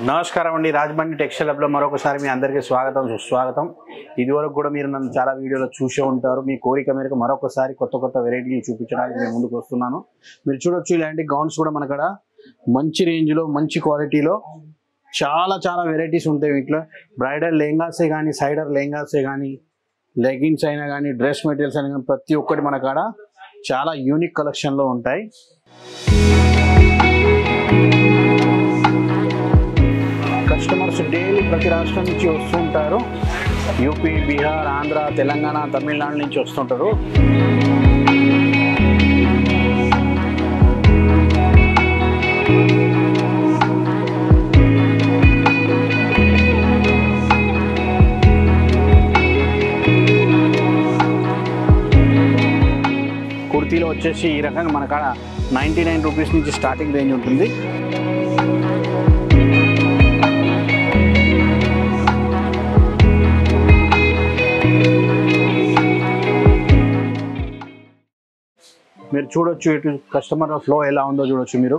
నమస్కారం అండి, రాజమండ్రి టెక్స్టైల్ హబ్లో మరొకసారి మీ అందరికీ స్వాగతం సుస్వాగతం. ఇదివరకు కూడా మీరు నన్ను చాలా వీడియోలో చూసే ఉంటారు. మీ కోరిక మేరకు మరొకసారి కొత్త వెరైటీలు చూపించడానికి నేను ముందుకు వస్తున్నాను. మీరు చూడొచ్చు, ఇలాంటి గౌన్స్ కూడా మనకడ మంచి రేంజ్లో మంచి క్వాలిటీలో చాలా వెరైటీస్ ఉంటాయి. వీటిలో బ్రైడల్ లెహంగాసే కానీ, సైడర్ లెహంగాసే కానీ, లెగిన్స్ అయినా కానీ, డ్రెస్ మెటీరియల్స్ అయినా కానీ ప్రతి ఒక్కటి మనకాడ చాలా యూనిక్ కలెక్షన్లో ఉంటాయి. కస్టమర్స్ డైలీ ప్రతి రాష్ట్రం నుంచి వస్తుంటారు. యూపీ, బీహార్, ఆంధ్ర, తెలంగాణ, తమిళనాడు నుంచి వస్తుంటారు. కుర్తీలో వచ్చేసి ఈ రకంగా మన కాడ 99 రూపీస్ నుంచి స్టార్టింగ్ రేంజ్ ఉంటుంది. మీరు చూడొచ్చు, ఇటు కస్టమర్ ఫ్లో ఎలా ఉందో చూడొచ్చు. మీరు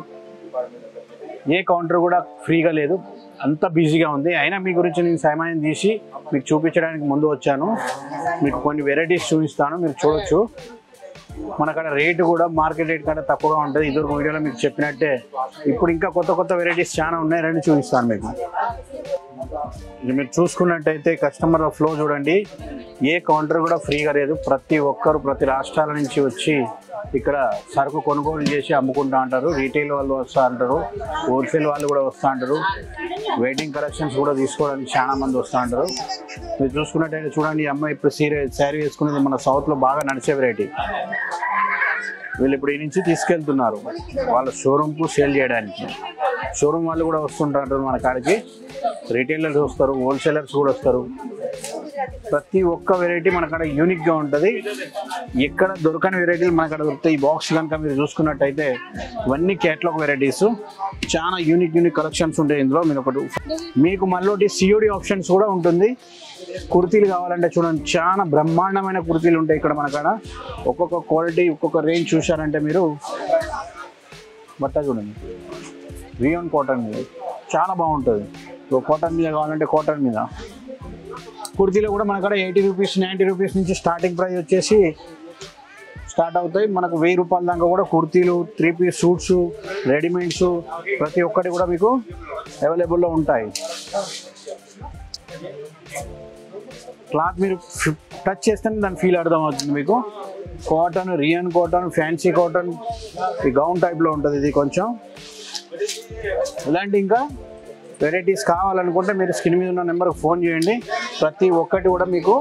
ఏ కౌంటర్ కూడా ఫ్రీగా లేదు, అంత బిజీగా ఉంది. అయినా మీ గురించి నేను సమయం తీసి మీకు చూపించడానికి ముందు వచ్చాను. మీకు కొన్ని వెరైటీస్ చూపిస్తాను. మీరు చూడొచ్చు, మనకడ రేటు కూడా మార్కెట్ రేట్ కంటే తక్కువగా ఉంటుంది. ఇదివరకు వీడియోలో మీకు చెప్పినట్టే ఇప్పుడు ఇంకా కొత్త వెరైటీస్ చాలా ఉన్నాయి. రండి చూపిస్తాను మీకు. మీరు చూసుకున్నట్టయితే కస్టమర్ ఫ్లో చూడండి, ఏ కౌంటర్ కూడా ఫ్రీగా లేదు. ప్రతి ఒక్కరు ప్రతి రాష్ట్రాల నుంచి వచ్చి ఇక్కడ సరుకు కొనుగోలు చేసి అమ్ముకుంటూ ఉంటారు. రీటైల్ వాళ్ళు వస్తూ ఉంటారు, హోల్సేల్ వాళ్ళు కూడా వస్తూ ఉంటారు. వెడ్డింగ్ కలెక్షన్స్ కూడా తీసుకోవడానికి చాలా మంది వస్తూ ఉంటారు. మీరు చూసుకున్నట్టయితే చూడండి, ఈ అమ్మాయి ఇప్పుడు శారీ వేసుకునేది మన సౌత్లో బాగా నడిచే వెరైటీ. వీళ్ళు ఇప్పుడు ఈ నుంచి తీసుకెళ్తున్నారు వాళ్ళ షోరూమ్కు సేల్ చేయడానికి. షోరూమ్ వాళ్ళు కూడా వస్తుంటారు మన కాడికి. రీటైలర్స్ వస్తారు, హోల్సేలర్స్ కూడా వస్తారు. ప్రతి ఒక్క వెరైటీ మనకాడ యూనిక్గా ఉంటుంది. ఎక్కడ దొరకని వెరైటీలు మనకాడ దొరుకుతాయి. ఈ బాక్స్ కనుక మీరు చూసుకున్నట్టయితే ఇవన్నీ క్యాట్లాగ్ వెరైటీస్, చాలా యూనిక్ కలెక్షన్స్ ఉంటాయి ఇందులో. మీకు మళ్ళీ సిఓడి ఆప్షన్స్ కూడా ఉంటుంది. కుర్తీలు కావాలంటే చూడండి, చాలా బ్రహ్మాండమైన కుర్తీలు ఉంటాయి ఇక్కడ మనకాడ. ఒక్కొక్క క్వాలిటీ, ఒక్కొక్క రేంజ్ చూసారంటే మీరు బట్ట చూడండి, రియాన్ కాటన్ మీద చాలా బాగుంటుంది. కాటన్ మీద కావాలంటే కాటన్ మీద. కుర్తీలో కూడా మనకాడ 80 రూపీస్ 90 రూపీస్ నుంచి స్టార్టింగ్ ప్రైస్ వచ్చేసి స్టార్ట్ అవుతాయి. మనకు 1000 రూపాయల దాకా కూడా కుర్తీలు, 3 పీస్ సూట్స్, రెడీమేడ్స్ ప్రతి ఒక్కటి కూడా మీకు అవైలబుల్లో ఉంటాయి. క్లాత్ మీరు టచ్ చేస్తేనే దాని ఫీల్ అర్థం అవుతుంది మీకు. Cotton, rayon cotton, fancy cotton, ఈ గౌన్ టైప్లో ఉంటుంది. ఇది కొంచెం ఇలాంటి ఇంకా వెరైటీస్ కావాలనుకుంటే మీరు స్క్రీన్ మీద ఉన్న నెంబర్కి ఫోన్ చేయండి. ప్రతి ఒక్కటి కూడా మీకు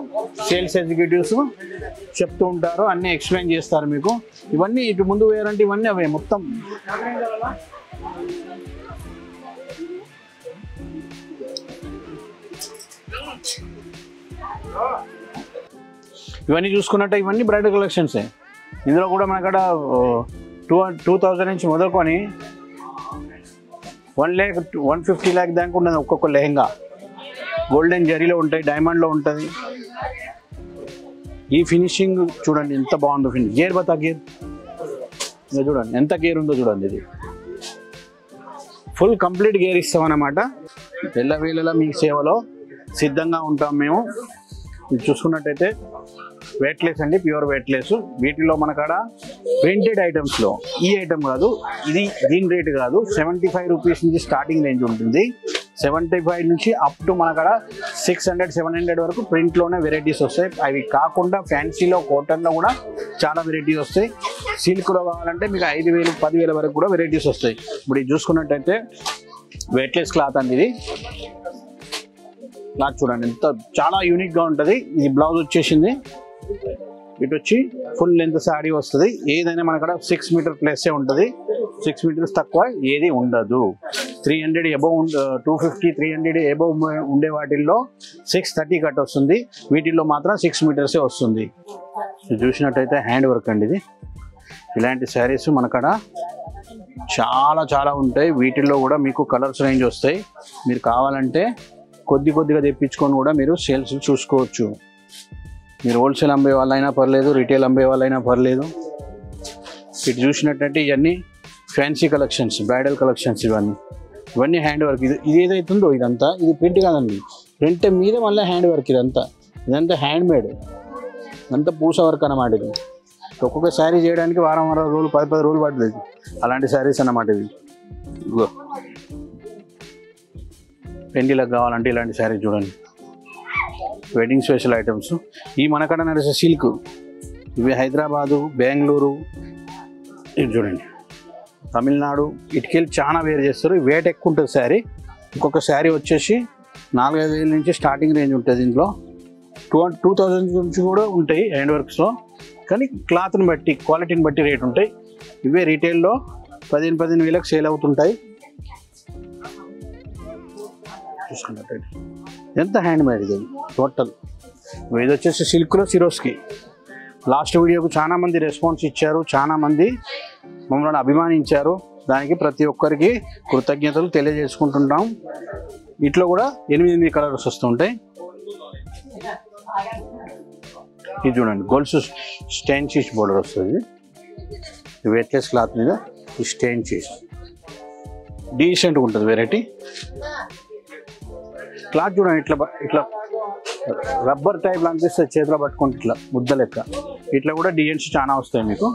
సేల్స్ ఎగ్జిక్యూటివ్స్ చెప్తూ ఉంటారు, అన్నీ ఎక్స్ప్లెయిన్ చేస్తారు మీకు. ఇవన్నీ ఇటు ముందు వేయాలంటే ఇవన్నీ అవే మొత్తం. ఇవన్నీ చూసుకున్నట్టే ఇవన్నీ బ్రైడల్ కలెక్షన్సే. ఇందులో కూడా మనకడ 2000 నుంచి మొదలుకొని 1 lakh 150 lakh దాకా ఉన్నది ఒక్కొక్క లెహంగా. గోల్డెన్ జరీలో ఉంటాయి, డైమండ్లో ఉంటుంది. ఈ ఫినిషింగ్ చూడండి ఎంత బాగుందో. గేర్ బతా గేర్ చూడండి ఎంత గేర్ ఉందో చూడండి. ఇది ఫుల్ కంప్లీట్ గేర్ ఇస్తామన్నమాట. ఎల్లవేళలా మీ సేవలో సిద్ధంగా ఉంటాం మేము. ఇది చూసుకున్నట్టయితే వెయిట్లెస్ అండి, ప్యూర్ వెయిట్లెస్. వీటిలో మనకాడ ప్రింటెడ్ ఐటమ్స్లో ఈ ఐటమ్ కాదు, ఇది దీని రేటు కాదు. 75 రూపీస్ నుంచి స్టార్టింగ్ రేంజ్ ఉంటుంది. 75 నుంచి అప్ టు మనకాడ 600-700 వరకు ప్రింట్లోనే వెరైటీస్ వస్తాయి. అవి కాకుండా ఫ్యాన్సీలో, కాటన్లో కూడా చాలా వెరైటీస్ వస్తాయి. సిల్క్లో కావాలంటే మీకు 5000-10,000 వరకు కూడా వెరైటీస్ వస్తాయి. ఇప్పుడు ఇది చూసుకున్నట్టయితే వెయిట్లెస్ క్లాత్ అండి. ఇది క్లాత్ చూడండి ఎంత చాలా యూనిక్గా ఉంటుంది. ఇది బ్లౌజ్ వచ్చేసింది. ఇటు వచ్చి ఫుల్ లెంత్ శారీ వస్తుంది. ఏదైనా మనకడ 6 మీటర్ ప్లస్సే ఉంటుంది. 6 మీటర్స్ తక్కువ ఏది ఉండదు. 300 అబౌవ్ 250-300 అబౌవ్ ఉండే వాటిల్లో 630 కట్ వస్తుంది. వీటిల్లో మాత్రం 6 మీటర్సే వస్తుంది. చూసినట్టయితే హ్యాండ్ వర్క్ అండి ఇది. ఇలాంటి శారీస్ మనకడ చాలా ఉంటాయి. వీటిల్లో కూడా మీకు కలర్స్ రేంజ్ వస్తాయి. మీరు కావాలంటే కొద్దిగా తెప్పించుకొని కూడా మీరు సేల్స్ చూసుకోవచ్చు. మీరు హోల్సేల్ అమ్మే వాళ్ళైనా పర్లేదు, రిటైల్ అమ్మే వాళ్ళైనా పర్లేదు. ఇటు చూసినట్టయితే ఇవన్నీ ఫ్యాన్సీ కలెక్షన్స్, బ్రైడల్ కలెక్షన్స్. ఇవన్నీ ఇవన్నీ హ్యాండ్ వర్క్. ఇది ఏదైతుందో ఇదంతా ఇది ప్రింట్ కాదండి, ప్రింట్ మీద మళ్ళీ హ్యాండ్ వర్క్. ఇదంతా హ్యాండ్ మేడ్, అంతా పూస వర్క్ అన్నమాట. ఇది ఒక్కొక్క శారీ చేయడానికి వారం రోజులు 10 రోజులు పడుతుంది. అలాంటి శారీస్ అన్నమాట ఇవి. ఇగో పెండిలకు కావాలంటే ఇలాంటి శారీస్ చూడండి, వెడ్డింగ్ స్పెషల్ ఐటమ్స్. ఈ మనకాడ నడిచే సిల్క్, ఇవి హైదరాబాదు, బెంగళూరు, ఇది చూడండి తమిళనాడు, ఇటుకెళ్ళి చాలా వేరు చేస్తారు. వెయిట్ ఎక్కువ ఉంటుంది శారీ. ఇంకొక శారీ వచ్చేసి 4-5 వేల నుంచి స్టార్టింగ్ రేంజ్ ఉంటుంది. ఇందులో 2000 నుంచి కూడా ఉంటాయి హ్యాండ్ వర్క్స్లో, కానీ క్లాత్ని బట్టి క్వాలిటీని బట్టి రేట్ ఉంటాయి. ఇవే రీటైల్లో 15 వేలకు సేల్ అవుతుంటాయి. చూసుకున్నట్టయితే ఎంత హ్యాండ్ మేడ్ ఇది టోటల్. ఇది వచ్చేసి సిల్క్లో సిరోస్కి. లాస్ట్ వీడియోకు చాలామంది రెస్పాన్స్ ఇచ్చారు, చాలామంది మమ్మల్ని అభిమానించారు. దానికి ప్రతి ఒక్కరికి కృతజ్ఞతలు తెలియజేసుకుంటున్నాం. ఇట్లా కూడా 8 కలర్స్ వస్తుంటాయి. ఇది చూడండి గోల్స్ స్టెయిన్ చీజ్ బోర్డర్ వస్తుంది. వెయిట్లెస్ క్లాత్ మీద ఈ స్టెయిన్ చీజ్ డీసెంట్గా ఉంటుంది. వెరైటీ క్లాత్ చూడండి, ఇట్లా రబ్బర్ టైప్ అనిపిస్తుంది. చేతిలో పట్టుకుంటే ఇట్లా ముద్ద లెక్క. ఇట్లా కూడా డిజైన్స్ చాలా వస్తాయి మీకు.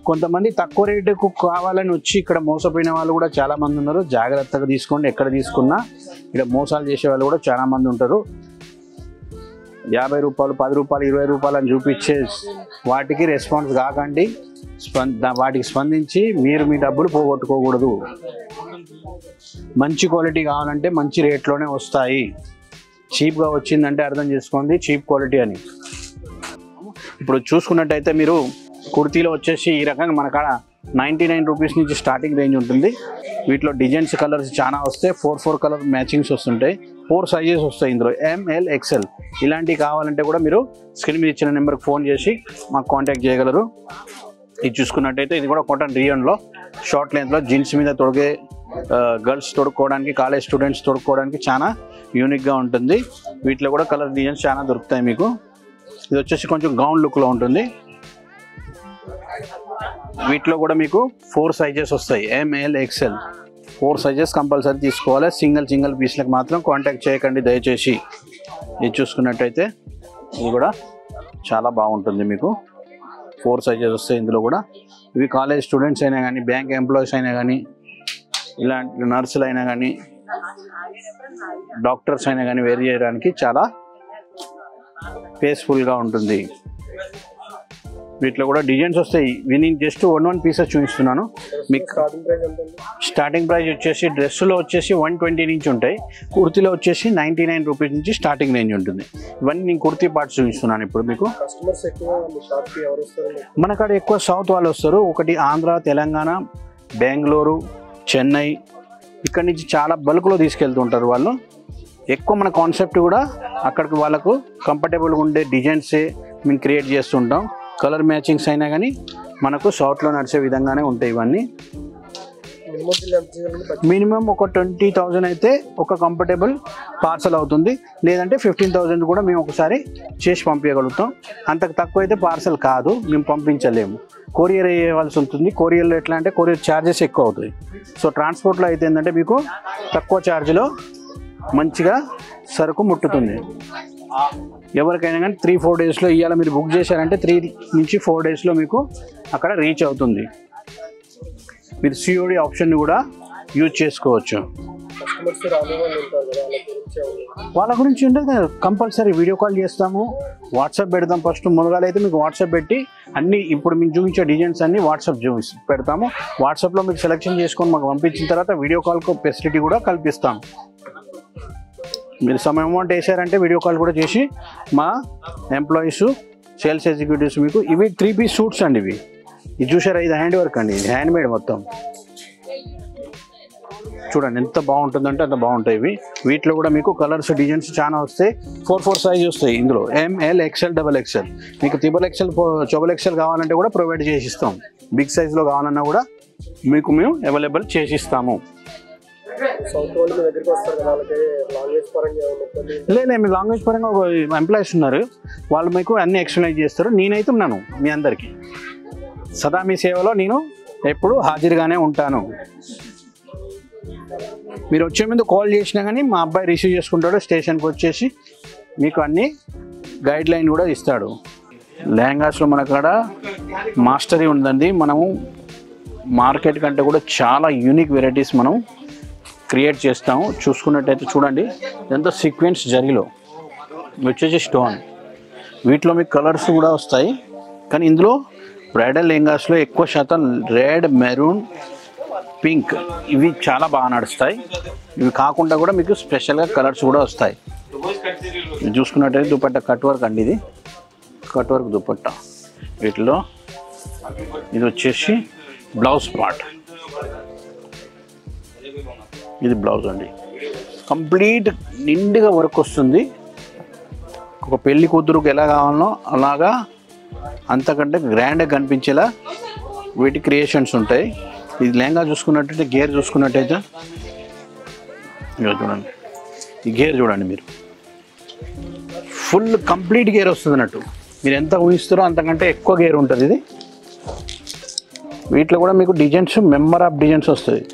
కొంతమంది తక్కువ రేటుకు కావాలని వచ్చి ఇక్కడ మోసపోయిన వాళ్ళు కూడా చాలా మంది ఉన్నారు. జాగ్రత్తగా తీసుకోండి. ఎక్కడ తీసుకున్నా ఇక్కడ మోసాలు చేసే వాళ్ళు కూడా చాలా మంది ఉంటారు. 50 రూపాయలు, 10 రూపాయలు, 20 రూపాయలు అని చూపించే వాటికి రెస్పాన్స్ కాకండి. వాటికి స్పందించి మీరు మీ డబ్బులు పోగొట్టుకోకూడదు. మంచి క్వాలిటీ కావాలంటే మంచి రేట్లోనే వస్తాయి. చీప్గా వచ్చిందంటే అర్థం చేసుకోండి చీప్ క్వాలిటీ అని. ఇప్పుడు చూసుకున్నట్టయితే మీరు కుర్తీలో వచ్చేసి ఈ రకంగా మన కాడ 99 రూపీస్ నుంచి స్టార్టింగ్ రేంజ్ ఉంటుంది. వీటిలో డిజైన్స్ కలర్స్ చాలా వస్తాయి. 4 కలర్ మ్యాచింగ్స్ వస్తుంటాయి. 4 సైజెస్ వస్తాయి ఇందులో, ML XL. ఇలాంటివి కావాలంటే కూడా మీరు స్క్రీన్ మీద ఇచ్చిన నెంబర్కి ఫోన్ చేసి మాకు కాంటాక్ట్ చేయగలరు. ఇది చూసుకున్నట్టయితే ఇది కూడా కాటన్ రియాన్లో షార్ట్ లెంత్లో జీన్స్ మీద తొడిగే గర్ల్స్ తొడుక్కోవడానికి, కాలేజ్ స్టూడెంట్స్ తొడుక్కోవడానికి చాలా యూనిక్గా ఉంటుంది. వీటిలో కూడా కలర్ డిజైన్స్ చాలా దొరుకుతాయి మీకు. ఇది వచ్చేసి కొంచెం గౌన్ లుక్లో ఉంటుంది. వీటిలో కూడా మీకు 4 సైజెస్ వస్తాయి, ML XL. 4 సైజెస్ కంపల్సరీ తీసుకోవాలి. సింగిల్ పీస్లకు మాత్రం కాంటాక్ట్ చేయకండి దయచేసి. ఇది చూసుకున్నట్టయితే ఇది కూడా చాలా బాగుంటుంది మీకు. 4 సైజెస్ వస్తాయి ఇందులో కూడా. ఇవి కాలేజ్ స్టూడెంట్స్ అయినా కానీ, బ్యాంక్ ఎంప్లాయీస్ అయినా కానీ, ఇలాంటి నర్సులు అయినా కానీ, డాక్టర్స్ అయినా కానీ వేర్ చేయడానికి చాలా పేస్ఫుల్గా ఉంటుంది. వీటిలో కూడా డిజైన్స్ వస్తాయి. నేను జస్ట్ 1 పీసెస్ చూపిస్తున్నాను మీకు. స్టార్టింగ్ ప్రైస్ వచ్చేసి డ్రెస్సులో వచ్చేసి 120 నుంచి ఉంటాయి. కుర్తీలో వచ్చేసి 99 రూపీస్ నుంచి స్టార్టింగ్ రేంజ్ ఉంటుంది. ఇవన్నీ నేను కుర్తీ పార్ట్స్ చూపిస్తున్నాను ఇప్పుడు మీకు. మన కాడ ఎక్కువ సౌత్ వాళ్ళు వస్తారు. ఒకటి ఆంధ్ర, తెలంగాణ, బెంగళూరు, చెన్నై, ఇక్కడి నుంచి చాలా బల్క్లో తీసుకెళ్తుంటారు వాళ్ళు. ఎక్కువ మన కాన్సెప్ట్ కూడా అక్కడికి వాళ్ళకు కంఫర్టబుల్గా ఉండే డిజైన్సే మేము క్రియేట్ చేస్తుంటాం. కలర్ మ్యాచింగ్స్ అయినా కానీ మనకు సౌత్లో నడిచే విధంగానే ఉంటాయి ఇవన్నీ. మినిమం ఒక 20,000 అయితే ఒక కంఫర్టబుల్ పార్సల్ అవుతుంది. లేదంటే 15,000 కూడా మేము ఒకసారి చేసి పంపించగలుగుతాం. అంతకు తక్కువ అయితే పార్సల్ కాదు, మేము పంపించలేము. కొరియర్ వేయవలసి ఉంటుంది. కొరియర్లో ఎట్లా అంటే కొరియర్ ఛార్జెస్ ఎక్కువ అవుతాయి. సో ట్రాన్స్పోర్ట్లో అయితే ఏంటంటే మీకు తక్కువ ఛార్జ్లో మంచిగా సరుకు ముట్టుతుంది. ఎవరికైనా కానీ 3-4 డేస్లో ఇవాళ మీరు బుక్ చేశారంటే 3 నుంచి 4 డేస్లో మీకు అక్కడ రీచ్ అవుతుంది. మీరు COD ఆప్షన్ని కూడా యూజ్ చేసుకోవచ్చు. వాళ్ళ గురించి ఉంటుంది కదా, కంపల్సరీ వీడియో కాల్ చేస్తాము, వాట్సాప్ పెడతాం. ఫస్ట్ మొదలు అయితే మీకు వాట్సాప్ పెట్టి అన్నీ ఇప్పుడు మీకు చూపించే డిజైన్స్ అన్నీ వాట్సాప్ పెడతాము. వాట్సాప్లో మీకు సెలెక్షన్ చేసుకొని మాకు పంపించిన తర్వాత వీడియో కాల్కు ఫెసిలిటీ కూడా కల్పిస్తాం. మీరు సమ్ అమౌంట్ వేసారంటే వీడియో కాల్ కూడా చేసి మా ఎంప్లాయీస్, సేల్స్ ఎగ్జిక్యూటివ్స్ మీకు ఇవి 3 పీస్ సూట్స్ అండి. ఇది చూసారా, ఇది హ్యాండ్ వర్క్ అండి, ఇది హ్యాండ్ మేడ్ మొత్తం. చూడండి ఎంత బాగుంటుందంటే అంత బాగుంటాయి ఇవి. వీటిలో కూడా మీకు కలర్స్ డిజైన్స్ చాలా వస్తాయి. 4 సైజ్ వస్తాయి ఇందులో, ML XL XXL. మీకు XXL కావాలంటే కూడా ప్రొవైడ్ చేసిస్తాం. బిగ్ సైజ్లో కావాలన్నా కూడా మీకు మేము అవైలబుల్ చేసిస్తాము. లేదు, మీ లాంగ్వేజ్ పరంగా ఒక ఎంప్లాయీస్ ఉన్నారు, వాళ్ళు మీకు అన్ని ఎక్స్ప్లెయిన్ చేస్తారు. నేనైతే ఉన్నాను మీ అందరికీ, సదా మీ సేవలో నేను ఎప్పుడు హాజరుగానే ఉంటాను. మీరు వచ్చే ముందు కాల్ చేసినా కానీ మా అబ్బాయి రిసీవ్ చేసుకుంటాడు. స్టేషన్కి వచ్చేసి మీకు అన్ని గైడ్ లైన్ కూడా ఇస్తాడు. లెహంగాస్లో మన కాడ మాస్టరీ ఉందండి. మనము మార్కెట్ కంటే కూడా చాలా యూనిక్ వెరైటీస్ మనం క్రియేట్ చేస్తాము. చూసుకున్నట్టయితే చూడండి, ఇదంతా సీక్వెన్స్ జరీలో వచ్చేసి స్టోన్. వీటిలో మీకు కలర్స్ కూడా వస్తాయి. కానీ ఇందులో బ్రైడల్ లెహంగాస్లో ఎక్కువ శాతం రెడ్, మెరూన్, పింక్ ఇవి చాలా బాగా నడుస్తాయి. ఇవి కాకుండా కూడా మీకు స్పెషల్గా కలర్స్ కూడా వస్తాయి. చూసుకున్నట్టయితే దుపట్టా కట్ వర్క్ అండి. ఇది కట్ వర్క్ దుపట్టా. వీటిలో ఇది వచ్చేసి బ్లౌజ్ పార్ట్. ఇది బ్లౌజ్ అండి. కంప్లీట్ నిండుగా వర్క్ వస్తుంది. ఒక పెళ్లి కూతురుకు ఎలా కావాలనో అలాగా అంతకంటే గ్రాండ్గా కనిపించేలా వీటి క్రియేషన్స్ ఉంటాయి. ఇది లెహంగా చూసుకున్నట్టయితే గేర్ చూసుకున్నట్టయితే చూడండి, ఈ గేర్ చూడండి మీరు, ఫుల్ కంప్లీట్ గేర్ వస్తుంది అన్నట్టు. మీరు ఎంత ఊహిస్తారో అంతకంటే ఎక్కువ గేర్ ఉంటుంది ఇది. వీటిలో కూడా మీకు డిజైన్స్, మెంబర్ ఆఫ్ డిజైన్స్ వస్తుంది.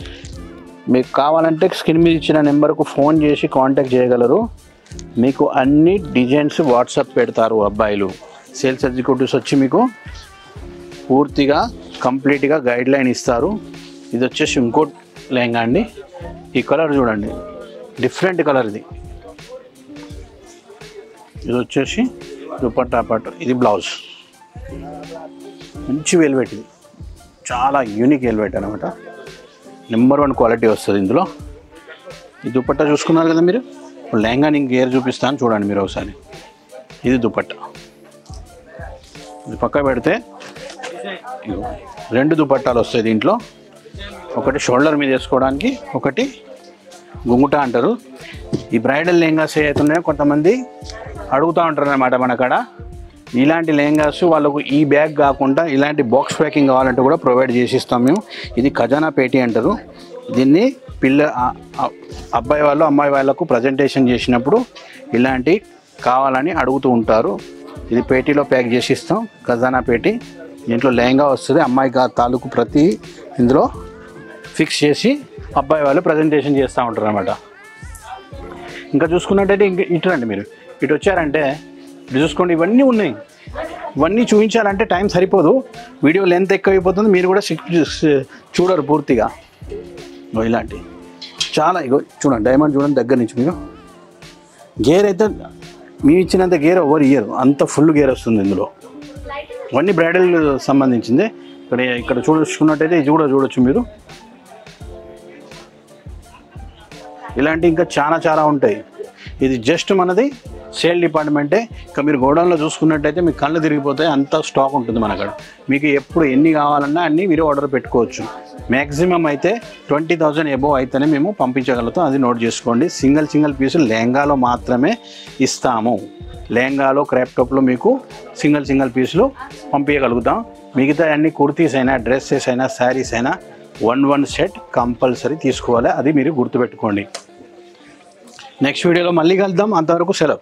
మీకు కావాలంటే స్క్రీన్ మీద ఇచ్చిన నెంబర్కు ఫోన్ చేసి కాంటాక్ట్ చేయగలరు. మీకు అన్ని డిజైన్స్ వాట్సాప్ పెడతారు అబ్బాయిలు. సేల్స్ ఎగ్జిక్యూటివ్స్ వచ్చి మీకు పూర్తిగా కంప్లీట్గా గైడ్ లైన్ ఇస్తారు. ఇది వచ్చేసి ఇంకో లెహంగా అండి. ఈ కలర్ చూడండి, డిఫరెంట్ కలర్ ఇది. ఇది వచ్చేసి దుపట్టా పార్ట్. ఇది బ్లౌజ్. మంచి వెల్వెట్, ఇది చాలా యూనిక్ వెల్వెట్ అనమాట. నెంబర్ 1 క్వాలిటీ వస్తుంది ఇందులో. ఈ దుపట్టా చూసుకున్నారు కదా మీరు. లెహంగా నేను గేర్ చూపిస్తాను చూడండి మీరు ఒకసారి. ఇది దుపట్టా. ఇది పక్క పెడితే 2 దుపట్టాలు వస్తాయి దీంట్లో. ఒకటి షోల్డర్ మీద వేసుకోవడానికి, ఒకటి గుంగుట అంటారు. ఈ బ్రైడల్ లెహంగాస్ ఏవైతున్నాయో కొంతమంది అడుగుతూ ఉంటారు అన్నమాట మన కాడ. ఇలాంటి లెహంగాస్ వాళ్ళకు ఈ బ్యాగ్ కాకుండా ఇలాంటి బాక్స్ ప్యాకింగ్ కావాలంటే కూడా ప్రొవైడ్ చేసి ఇస్తాం మేము. ఇది ఖజానా పేటీ అంటారు. దీన్ని అబ్బాయి వాళ్ళు అమ్మాయి వాళ్ళకు ప్రజెంటేషన్ చేసినప్పుడు ఇలాంటి కావాలని అడుగుతూ ఉంటారు. ఇది పేటీలో ప్యాక్ చేసి ఇస్తాం, ఖజానా పేటీ. దీంట్లో లెహంగా వస్తుంది. అమ్మాయి తాలూకు ప్రతి ఇందులో ఫిక్స్ చేసి అబ్బాయి వాళ్ళు ప్రజెంటేషన్ చేస్తూ ఉంటారు అన్నమాట. ఇంకా చూసుకున్నట్టయితే ఇటు రండి మీరు. ఇటు వచ్చారంటే ఇటు చూసుకోండి, ఇవన్నీ ఉన్నాయి. ఇవన్నీ చూపించాలంటే టైం సరిపోదు, వీడియో లెంత్ ఎక్కువైపోతుంది. మీరు కూడా చూడరు పూర్తిగా. ఇలాంటి చాలా ఇగో చూడండి, డైమండ్ చూడండి దగ్గర నుంచి. మీరు గేర్ అయితే మీ ఇచ్చినంత గేర్ ఎవరు ఇయ్యరు, అంత ఫుల్ గేర్ వస్తుంది ఇందులో. ఇవన్నీ బ్రైడల్ సంబంధించింది. ఇక్కడ చూసుకున్నట్టయితే ఇది కూడా చూడొచ్చు మీరు. ఇలాంటి ఇంకా చాలా ఉంటాయి. ఇది జస్ట్ మనది సేల్ డిపార్ట్మెంటే. ఇంకా మీరు గోడౌన్లో చూసుకున్నట్టయితే మీకు కళ్ళు తిరిగిపోతాయి, అంత స్టాక్ ఉంటుంది మన కాడ. మీకు ఎప్పుడు ఎన్ని కావాలన్నా అన్నీ మీరు ఆర్డర్ పెట్టుకోవచ్చు. మ్యాక్సిమం అయితే 20,000 ఎబోవ్ అయితేనే మేము పంపించగలుగుతాం. అది నోట్ చేసుకోండి. సింగిల్ పీసులు లెహంగాలో మాత్రమే ఇస్తాము. లెహంగాలో, క్రాప్ టాప్లో మీకు సింగిల్ పీసులు పంపించగలుగుతాం. మిగతా అన్ని కుర్తీస్ అయినా, డ్రెస్సెస్ అయినా, శారీస్ అయినా 1 సెట్ కంపల్సరీ తీసుకోవాలి. అది మీరు గుర్తుపెట్టుకోండి. నెక్స్ట్ వీడియోలో మళ్ళీ కలుద్దాం. అంతవరకు సెలవు.